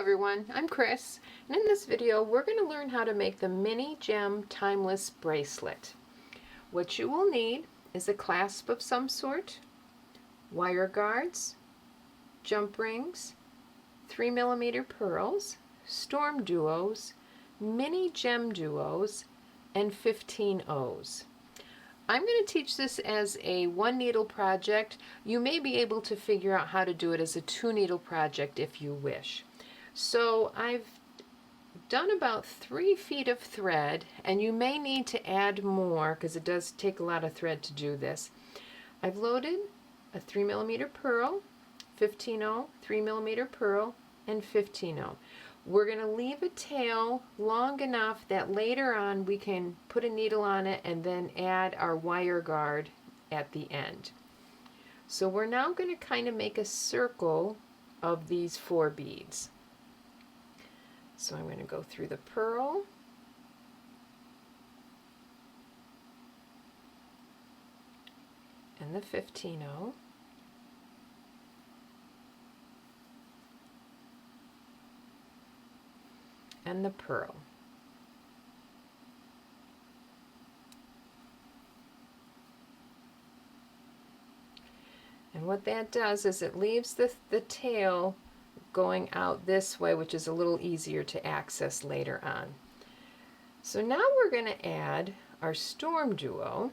everyone, I'm Chris, and in this video we're going to learn how to make the Mini Gem Timeless Bracelet. What you will need is a clasp of some sort, wire guards, jump rings, 3mm pearls, StormDuos, Mini GemDuos, and 15 O's. I'm going to teach this as a 1-needle project. You may be able to figure out how to do it as a 2-needle project if you wish. So I've done about 3 feet of thread, and you may need to add more because it does take a lot of thread to do this. I've loaded a 3mm pearl, 15 O, 3mm pearl, and 15 O. We're going to leave a tail long enough that later on we can put a needle on it and then add our wire guard at the end. So we're now going to kind of make a circle of these 4 beads. So I'm going to go through the pearl, and the 15 O, and the pearl. And what that does is it leaves the tail going out this way, which is a little easier to access later on. So now we're going to add our StormDuo.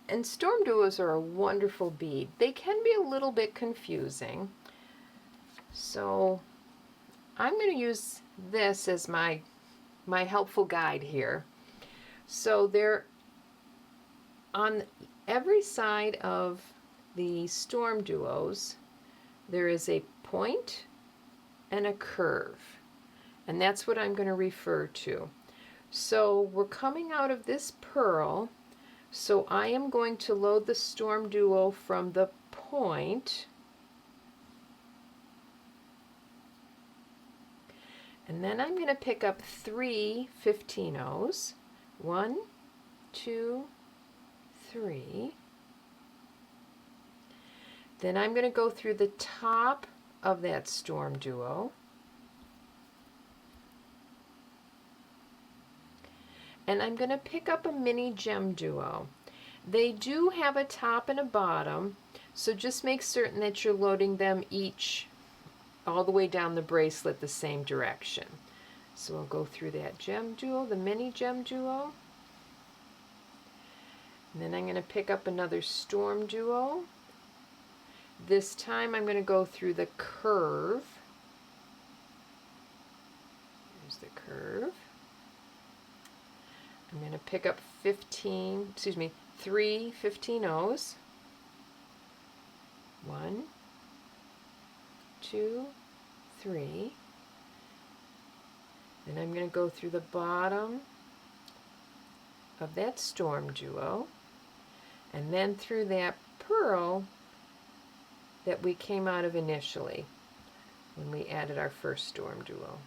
And StormDuos are a wonderful bead. They can be a little bit confusing. So I'm going to use this as my helpful guide here. So they're on every side of the StormDuos, there is a point and a curve, and that's what I'm going to refer to. So we're coming out of this pearl, so I am going to load the StormDuo from the point, and then I'm going to pick up 3 15 O's. 1, 2, 3. Then I'm going to go through the top of that StormDuo, and I'm going to pick up a Mini GemDuo. They do have a top and a bottom, so just make certain that you're loading them each all the way down the bracelet the same direction. So I'll go through that GemDuo, the Mini GemDuo, and then I'm going to pick up another StormDuo. This time I'm going to go through the curve. Here's the curve. I'm going to pick up 3 15 O's. 1, 2, 3. Then I'm going to go through the bottom of that StormDuo, and then through that pearl that we came out of initially when we added our first StormDuo.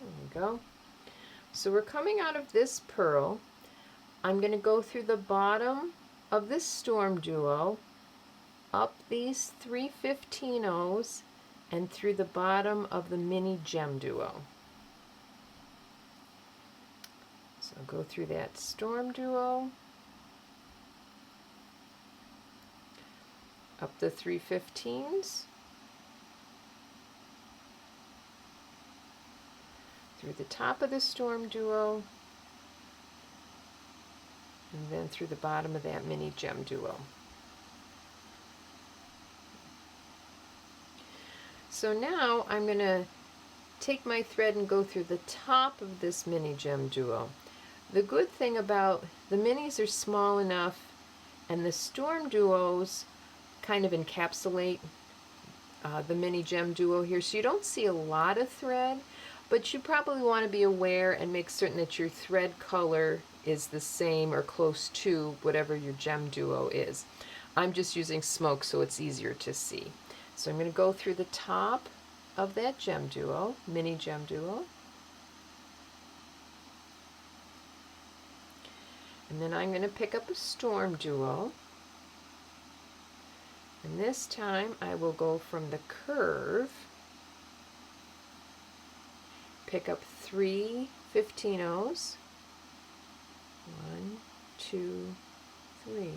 There we go. So we're coming out of this pearl. I'm going to go through the bottom of this StormDuo, up these 3 15 O's, and through the bottom of the Mini GemDuo. So I'll go through that StormDuo, up the 3 15s, through the top of the StormDuo, and then through the bottom of that Mini GemDuo. So now I'm going to take my thread and go through the top of this Mini GemDuo. The good thing about the minis are small enough, and the StormDuos kind of encapsulate the Mini GemDuo here, so you don't see a lot of thread, but you probably want to be aware and make certain that your thread color is the same or close to whatever your GemDuo is. I'm just using smoke so it's easier to see. So I'm going to go through the top of that GemDuo, Mini GemDuo, And then I'm going to pick up a StormDuo. And this time I will go from the curve, pick up 3 15-ohs, 1, 2, 3,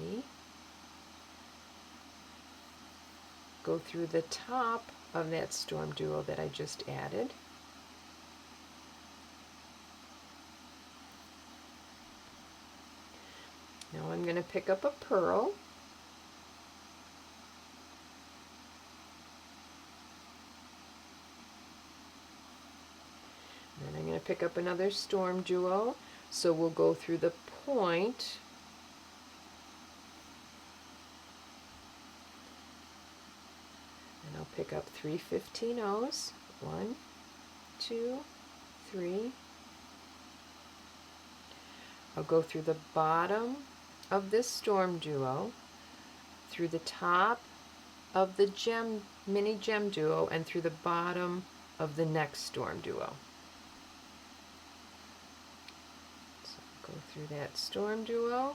go through the top of that StormDuo that I just added, now I'm going to pick up a pearl, then I'm going to pick up another StormDuo, so we'll go through the point, and I'll pick up 3 15-ohs, 1, 2, 3. I'll go through the bottom of this StormDuo, through the top of the Mini GemDuo, and through the bottom of the next StormDuo. So go through that StormDuo,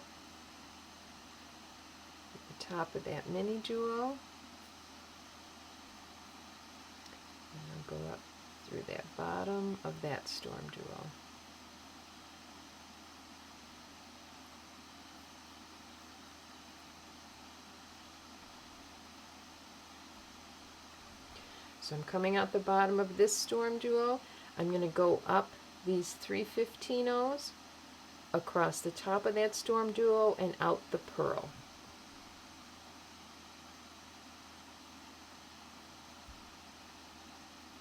the top of that Mini Duo, and I'll go up through that bottom of that StormDuo. So I'm coming out the bottom of this StormDuo. I'm going to go up these 3 15-ohs across the top of that StormDuo and out the pearl.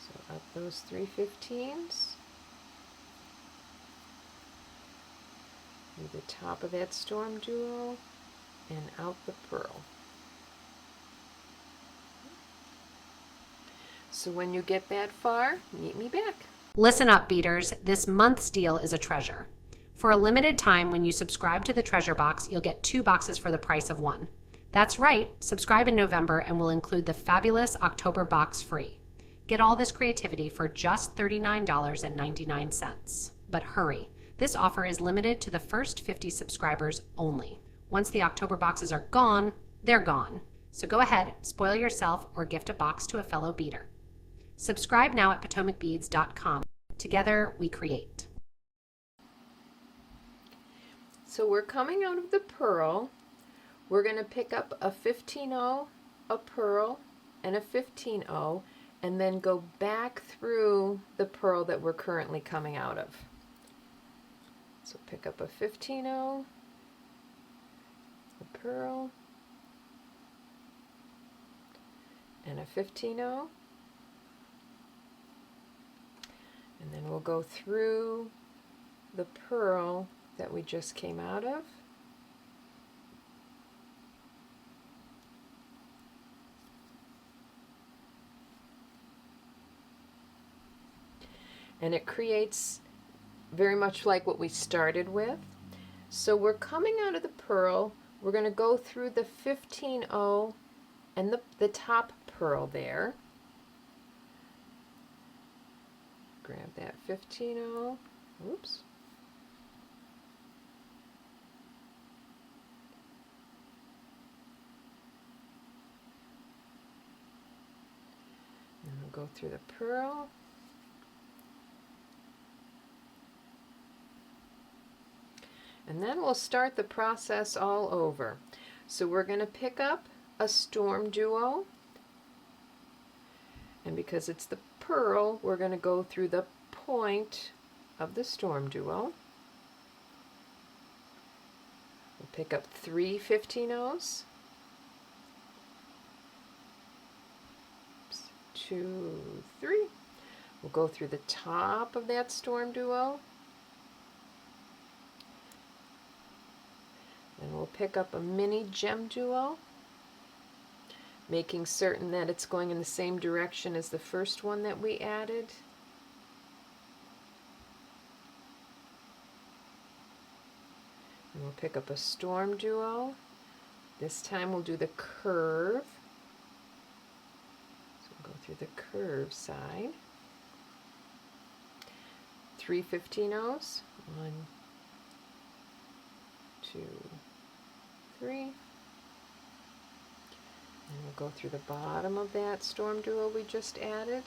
So up those 3 15s, through the top of that StormDuo and out the pearl. So when you get that far, meet me back. Listen up, beaders. This month's deal is a treasure. For a limited time, when you subscribe to the treasure box, you'll get 2 boxes for the price of 1. That's right, subscribe in November and we'll include the fabulous October box free. Get all this creativity for just $39.99. But hurry, this offer is limited to the first 50 subscribers only. Once the October boxes are gone, they're gone. So go ahead, spoil yourself, or gift a box to a fellow beader. Subscribe now at PotomacBeads.com. Together we create. So we're coming out of the pearl. We're going to pick up a 15-oh, a pearl, and a 15-oh, and then go back through the pearl that we're currently coming out of. So pick up a 15-oh, a pearl, and a 15-oh. And then we'll go through the pearl that we just came out of. And it creates very much like what we started with. So we're coming out of the pearl. We're going to go through the 15-oh and the top pearl there. Grab that 15-oh, oops, and we'll go through the pearl, and then we'll start the process all over. So we're going to pick up a StormDuo, and because it's the pearl, we're going to go through the point of the StormDuo. We'll pick up 3 15-ohs, 2, 3. We'll go through the top of that StormDuo, and we'll pick up a Mini GemDuo, making certain that it's going in the same direction as the first one that we added. And we'll pick up a StormDuo. This time we'll do the curve. So we'll go through the curve side. 3 15-ohs. 1, 2, 3. And we'll go through the bottom of that StormDuo we just added.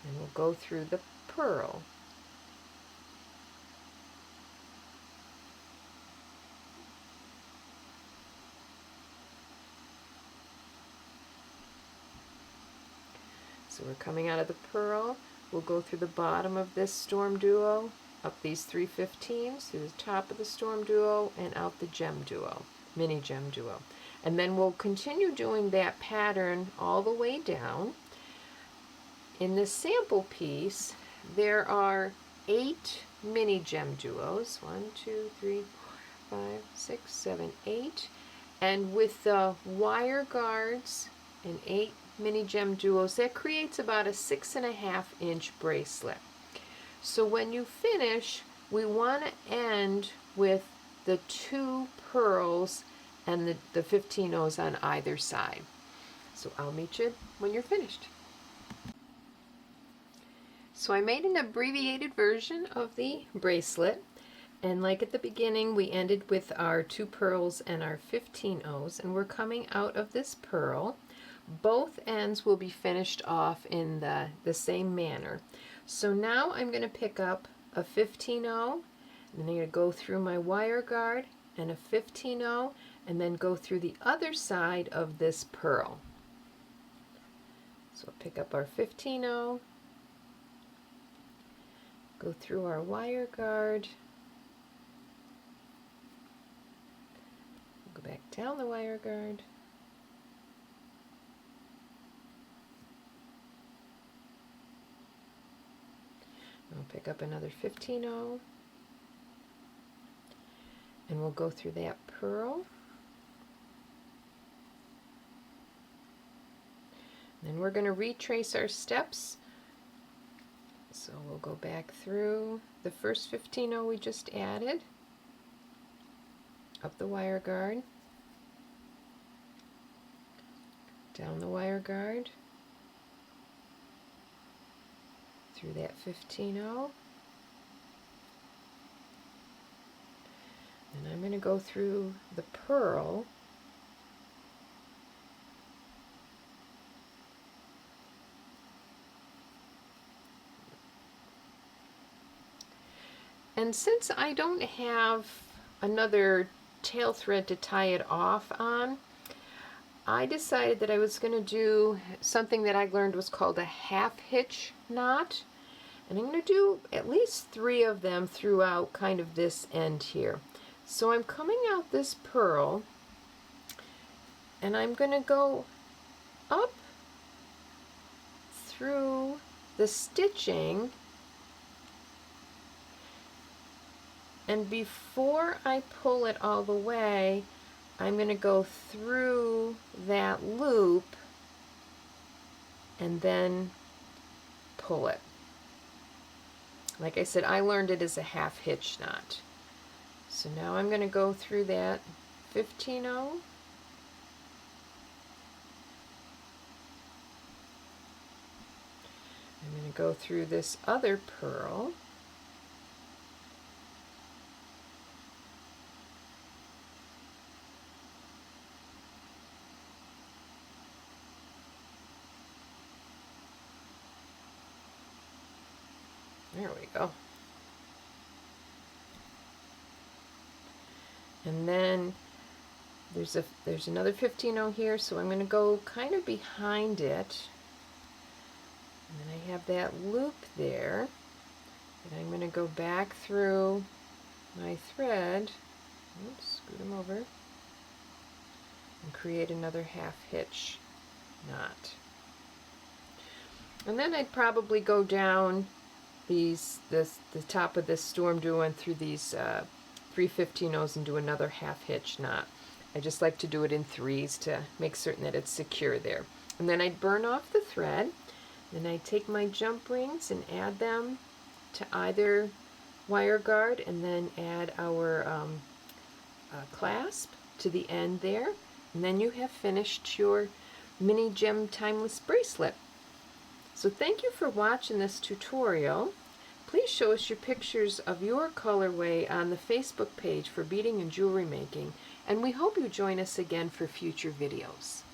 And we'll go through the pearl. So we're coming out of the pearl. We'll go through the bottom of this StormDuo, up these 3 15s, through the top of the StormDuo, and out the GemDuo, Mini GemDuo. And then we'll continue doing that pattern all the way down. In this sample piece, there are 8 Mini GemDuos. 1, 2, 3, 4, 5, 6, 7, 8. And with the wire guards and 8 Mini GemDuos, that creates about a 6.5-inch bracelet. So when you finish, we want to end with the 2 pearls and the 15 O's on either side. So I'll meet you when you're finished. So I made an abbreviated version of the bracelet, and like at the beginning, we ended with our 2 pearls and our 15 O's, and we're coming out of this pearl. Both ends will be finished off in the same manner. So now I'm going to pick up a 15 O, and then I'm going to go through my wire guard and a 15 O, and then go through the other side of this pearl. So I'll pick up our 15 O, go through our wire guard, go back down the wire guard, I'll pick up another 15 O, and we'll go through that pearl. Then we're going to retrace our steps. So we'll go back through the first 15 O we just added, up the wire guard, down the wire guard, through that 15 O, and I'm going to go through the pearl, and since I don't have another tail thread to tie it off on, I decided that I was going to do something that I learned was called a half-hitch knot, and I'm going to do at least 3 of them throughout kind of this end here. So I'm coming out this pearl, and I'm going to go up through the stitching, and before I pull it all the way, I'm going to go through that loop and then pull it. Like I said, I learned it as a half-hitch knot. So now I'm going to go through that 15 O, I'm going to go through this other pearl, there we go. And then there's another 15 O here, so I'm going to go kind of behind it. And then I have that loop there. And I'm going to go back through my thread, oops, scoot them over, and create another half-hitch knot. And then I'd probably go down the top of this StormDuo and through these 3 15 O's and do another half-hitch knot. I just like to do it in 3s to make certain that it's secure there. And then I'd burn off the thread, then I'd take my jump rings and add them to either wire guard, and then add our clasp to the end there, and then you have finished your Mini Gem Timeless Bracelet. So thank you for watching this tutorial. Please Please show us your pictures of your colorway on the Facebook page for beading and jewelry making, and we hope you join us again for future videos.